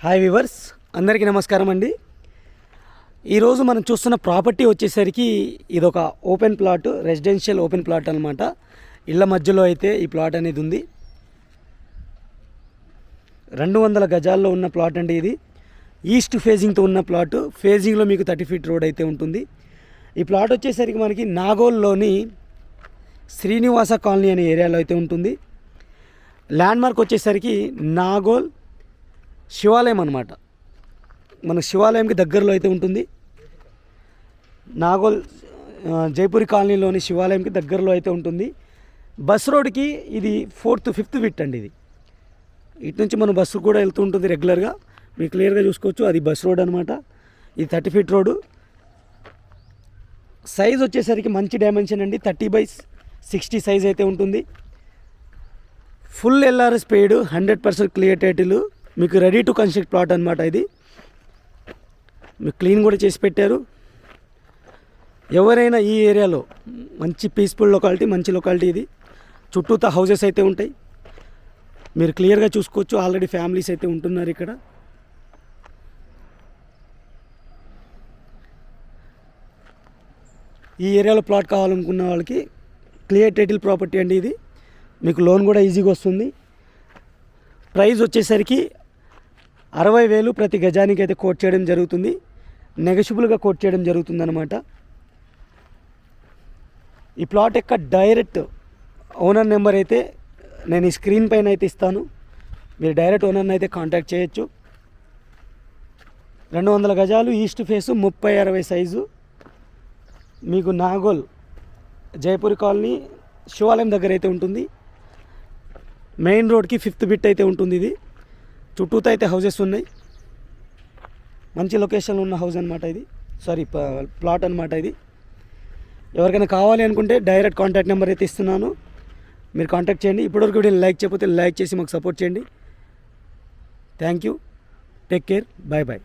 Hi viewers, అందరికీ నమస్కారం అండి. ఈరోజు మనం చూస్తున్న ప్రాపర్టీ వచ్చేసరికి ఇదొక open plot, residential open plot అనమాట. ఇళ్ళ మధ్యలో అయితే ఈ ప్లాట్ అనేది ఉంది. 200 గజాల్లో ఉన్న ప్లాట్ అండి ఇది. ఈస్ట్ ఫేజింగ్తో ఉన్న ప్లాట్. ఫేజింగ్లో మీకు 30 ఫీట్ రోడ్ అయితే ఉంటుంది. ఈ ప్లాట్ వచ్చేసరికి మనకి నాగోల్లోని శ్రీనివాస కాలనీ అనే ఏరియాలో అయితే ఉంటుంది. ల్యాండ్మార్క్ వచ్చేసరికి నాగోల్ శివాలయం అనమాట. మన శివాలయంకి దగ్గరలో అయితే ఉంటుంది. నాగోల్ జైపూరి కాలనీలోని శివాలయంకి దగ్గరలో అయితే ఉంటుంది. బస్ రోడ్కి ఇది 4th 5th ఫీట్ అండి. ఇది ఇటు నుంచి మన బస్సు కూడా వెళ్తూ ఉంటుంది రెగ్యులర్గా. మీకు క్లియర్గా చూసుకోవచ్చు, అది బస్ రోడ్ అనమాట. ఇది 30 ఫీట్ రోడ్డు. సైజ్ వచ్చేసరికి మంచి డైమెన్షన్ అండి. 30/60 సైజ్ అయితే ఉంటుంది. Full LRS paid, 100% clear title, మీకు రెడీ టు కన్స్ట్రక్ట్ ప్లాట్ అనమాట. ఇది మీకు క్లీన్ కూడా చేసి పెట్టారు. ఎవరైనా ఈ ఏరియాలో మంచి పీస్ఫుల్ లొకాలిటీ, మంచి లొకాలిటీ ఇది. చుట్టూతా హౌసెస్ అయితే ఉంటాయి, మీరు క్లియర్గా చూసుకోవచ్చు. ఆల్రెడీ ఫ్యామిలీస్ అయితే ఉంటున్నారు ఇక్కడ. ఈ ఏరియాలో ప్లాట్ కావాలనుకున్న వాళ్ళకి క్లియర్ టైటిల్ ప్రాపర్టీ అండి ఇది. మీకు లోన్ కూడా ఈజీగా వస్తుంది. ప్రైస్ వచ్చేసరికి 60,000 ప్రతి గజానికి అయితే కోట్ చేయడం జరుగుతుంది. నెగోషియబుల్గా కోట్ చేయడం జరుగుతుంది అనమాట. ఈ ప్లాట్ యొక్క డైరెక్ట్ ఓనర్ నెంబర్ అయితే నేను ఈ స్క్రీన్ పైన అయితే ఇస్తాను. మీరు డైరెక్ట్ ఓనర్ని అయితే కాంటాక్ట్ చేయొచ్చు. 200 గజాలు, ఈస్ట్ ఫేసు, 30/60 సైజు. మీకు నాగోల్ జైపూర్ కాలనీ శివాలయం దగ్గర అయితే ఉంటుంది. మెయిన్ రోడ్కి 5th బిట్ అయితే ఉంటుంది. ఇది చుట్టూతో అయితే హౌసెస్ ఉన్నాయి. మంచి లొకేషన్లో ఉన్న హౌస్ అనమాట ఇది. ప్లాట్ అనమాట ఇది. ఎవరికైనా కావాలి అనుకుంటే డైరెక్ట్ కాంటాక్ట్ నెంబర్ అయితే ఇస్తున్నాను, మీరు కాంటాక్ట్ చేయండి. ఇప్పటివరకు వీడియోని లైక్ చేయకపోతే లైక్ చేసి మాకు సపోర్ట్ చేయండి. Thank you, take care, bye bye.